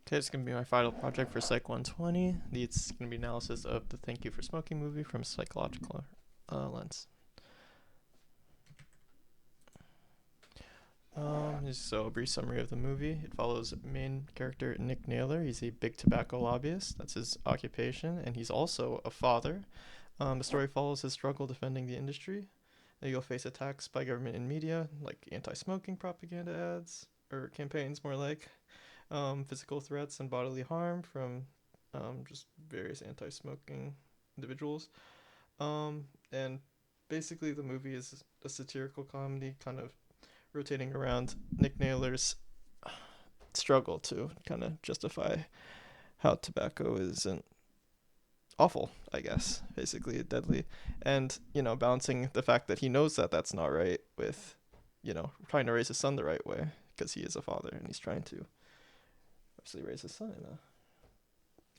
Okay, it's going to be my final project for Psych 120. It's going to be analysis of the Thank You for Smoking movie from a psychological lens. So a brief summary of the movie. It follows main character Nick Naylor. He's a big tobacco lobbyist. That's his occupation, and he's also a father. The story follows his struggle defending the industry. He'll face attacks by government and media, like anti-smoking propaganda ads, or campaigns more like, physical threats and bodily harm from just various anti-smoking individuals. And basically, the movie is a satirical comedy, kind of rotating around Nick Naylor's struggle to kind of justify how tobacco isn't awful, I guess, basically deadly, and balancing the fact that he knows that that's not right with trying to raise his son the right way because he is a father and he's trying to actually raise his son in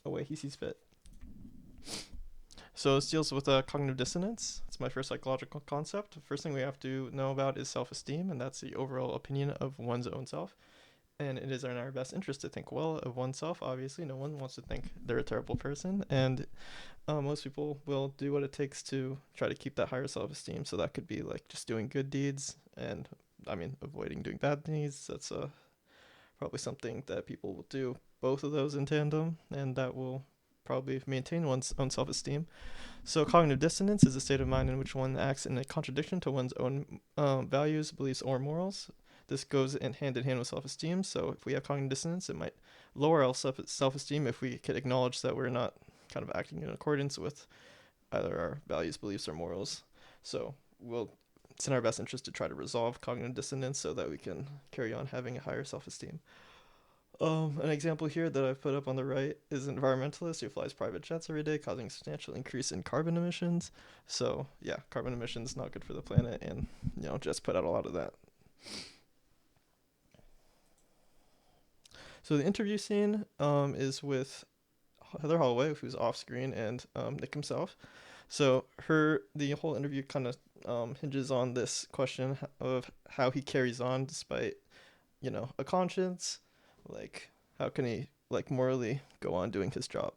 a way he sees fit. So this deals with cognitive dissonance. It's my first psychological concept. The first thing we have to know about is self-esteem, and that's the overall opinion of one's own self. And it is in our best interest to think well of oneself. Obviously, no one wants to think they're a terrible person, and most people will do what it takes to try to keep that higher self-esteem. So that could be like just doing good deeds, and avoiding doing bad deeds. That's probably something that people will do both of those in tandem, and that will probably maintain one's own self-esteem. So cognitive dissonance is a state of mind in which one acts in a contradiction to one's own values, beliefs, or morals. This goes in hand with self-esteem. So if we have cognitive dissonance, it might lower our self-esteem if we could acknowledge that we're not kind of acting in accordance with either our values, beliefs, or morals. So it's in our best interest to try to resolve cognitive dissonance so that we can carry on having a higher self-esteem. An example here that I've put up on the right is an environmentalist who flies private jets every day, causing a substantial increase in carbon emissions. So yeah, carbon emissions not good for the planet, and just put out a lot of that. So the interview scene is with Heather Holloway, who's off screen, and Nick himself. So the whole interview kind of hinges on this question of how he carries on despite a conscience. Like, how can he morally go on doing his job?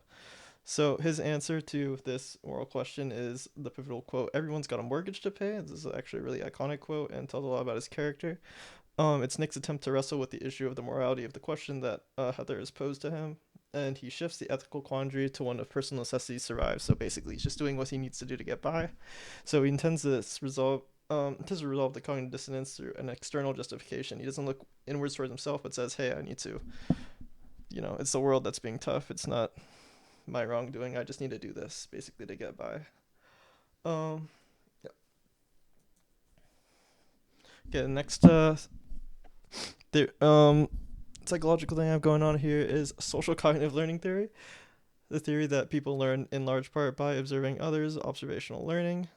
So his answer to this moral question is the pivotal quote, "Everyone's got a mortgage to pay." This is actually a really iconic quote and tells a lot about his character. It's Nick's attempt to wrestle with the issue of the morality of the question that Heather has posed to him, and he shifts the ethical quandary to one of personal necessity to survive. So basically, he's just doing what he needs to do to get by. So he intends to resolve the cognitive dissonance through an external justification. He doesn't look inwards towards himself, but says, "Hey, I need to, it's the world that's being tough. It's not my wrongdoing. I just need to do this, basically, to get by." Yeah. Okay, the next psychological thing I have going on here is social cognitive learning theory. The theory that people learn in large part by observing others, observational learning.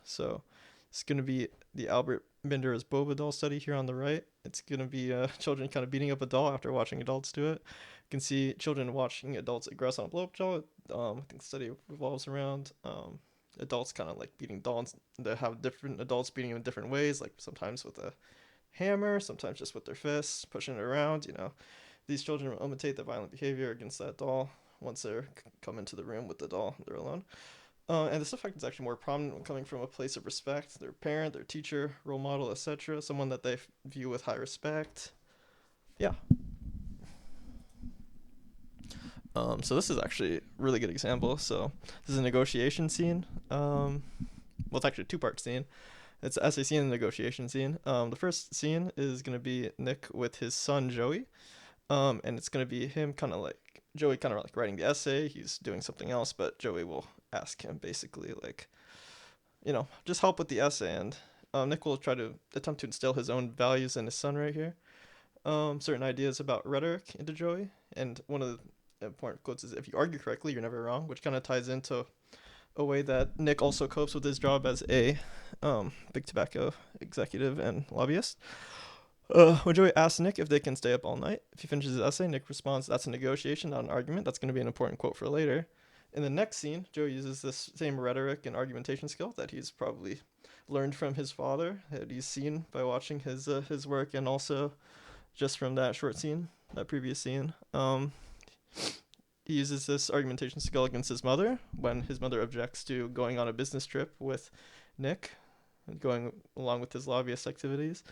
So it's going to be the Albert Binder's Boba doll study here on the right. It's going to be children kind of beating up a doll after watching adults do it. You can see children watching adults aggress on a blow up doll. I think the study revolves around adults kind of like beating dolls. They have different adults beating them in different ways, like sometimes with a hammer, sometimes just with their fists, pushing it around. These children will imitate the violent behavior against that doll once they're come into the room with the doll. They're alone. And this effect is actually more prominent when coming from a place of respect, their parent, their teacher, role model, etc., someone that they view with high respect. Yeah. So this is actually a really good example. So this is a negotiation scene. It's actually a two-part scene. It's the essay scene and the negotiation scene. The first scene is going to be Nick with his son, Joey. And it's going to be him Joey kind of like writing the essay. He's doing something else, but Joey will ask him basically just help with the essay. And Nick will try to attempt to instill his own values in his son right here. Certain ideas about rhetoric into Joey. And one of the important quotes is, "If you argue correctly, you're never wrong," which kind of ties into a way that Nick also copes with his job as a big tobacco executive and lobbyist. When Joey asks Nick if they can stay up all night, if he finishes his essay, Nick responds, "That's a negotiation, not an argument." That's going to be an important quote for later. In the next scene, Joey uses this same rhetoric and argumentation skill that he's probably learned from his father, that he's seen by watching his work, and also just from that short scene that previous scene. He uses this argumentation skill against his mother when his mother objects to going on a business trip with Nick, going along with his lobbyist activities.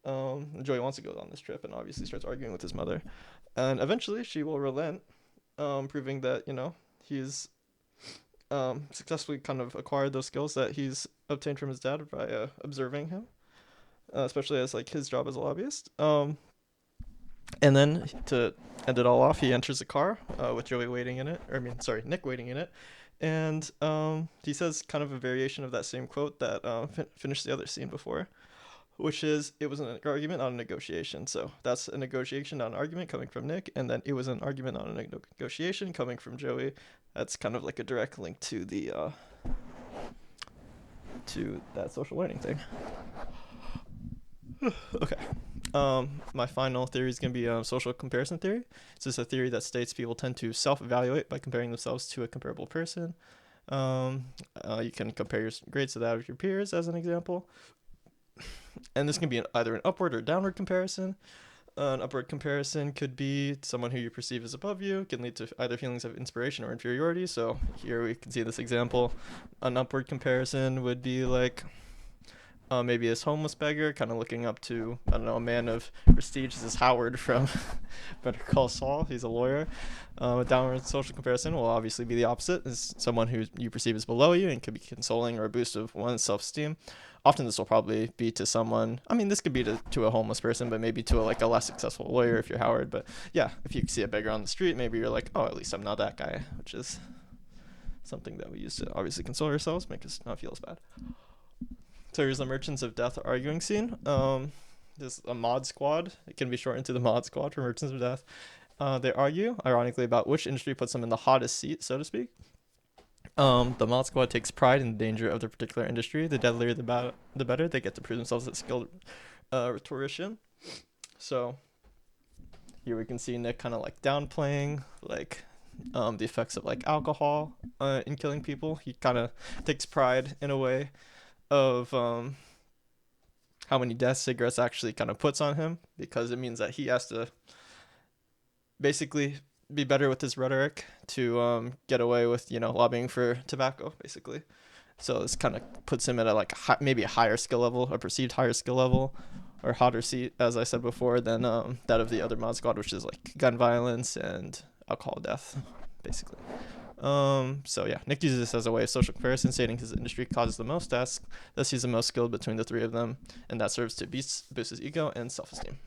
Joey wants to go on this trip and obviously starts arguing with his mother. And eventually she will relent, proving that, he's successfully kind of acquired those skills that he's obtained from his dad by observing him, especially as like his job as a lobbyist. And then to end it all off, he enters a car with Joey waiting in it. Nick waiting in it. And he says kind of a variation of that same quote that finished the other scene before, which is, it was an argument, not a negotiation. So that's a negotiation, not an argument, coming from Nick. And then it was an argument, not a negotiation, coming from Joey. That's kind of like a direct link to the to that social learning thing. Okay. My final theory is going to be social comparison theory. This is a theory that states people tend to self-evaluate by comparing themselves to a comparable person. You can compare your grades to that of your peers, as an example. And this can be either an upward or downward comparison. An upward comparison could be someone who you perceive as above you. It can lead to either feelings of inspiration or inferiority. So here we can see this example. An upward comparison would be like, maybe this homeless beggar kind of looking up to, I don't know, a man of prestige. This is Howard from Better Call Saul. He's a lawyer. A downward social comparison will obviously be the opposite. Is someone who you perceive as below you and could be consoling or a boost of one's self-esteem. Often this will probably be to someone, this could be to a homeless person, but maybe to a less successful lawyer if you're Howard. But yeah, if you see a beggar on the street, maybe you're like, oh, at least I'm not that guy, which is something that we use to obviously console ourselves, make us not feel as bad. So here's the Merchants of Death arguing scene. There's a mod squad. It can be shortened to the mod squad for Merchants of Death. They argue, ironically, about which industry puts them in the hottest seat, so to speak. The mod squad takes pride in the danger of their particular industry. The deadlier the better. They get to prove themselves as skilled rhetorician. So here we can see Nick kind of like downplaying the effects of alcohol in killing people. He kind of takes pride in a way of how many deaths cigarettes actually kind of puts on him, because it means that he has to basically be better with his rhetoric to get away with lobbying for tobacco, basically. So this kind of puts him at maybe a higher skill level, a perceived higher skill level, or hotter seat, as I said before, than that of the other mod squad, which is gun violence and alcohol death, basically. So yeah, Nick uses this as a way of social comparison, stating his industry causes the most deaths, thus he's the most skilled between the three of them, and that serves to boost his ego and self-esteem.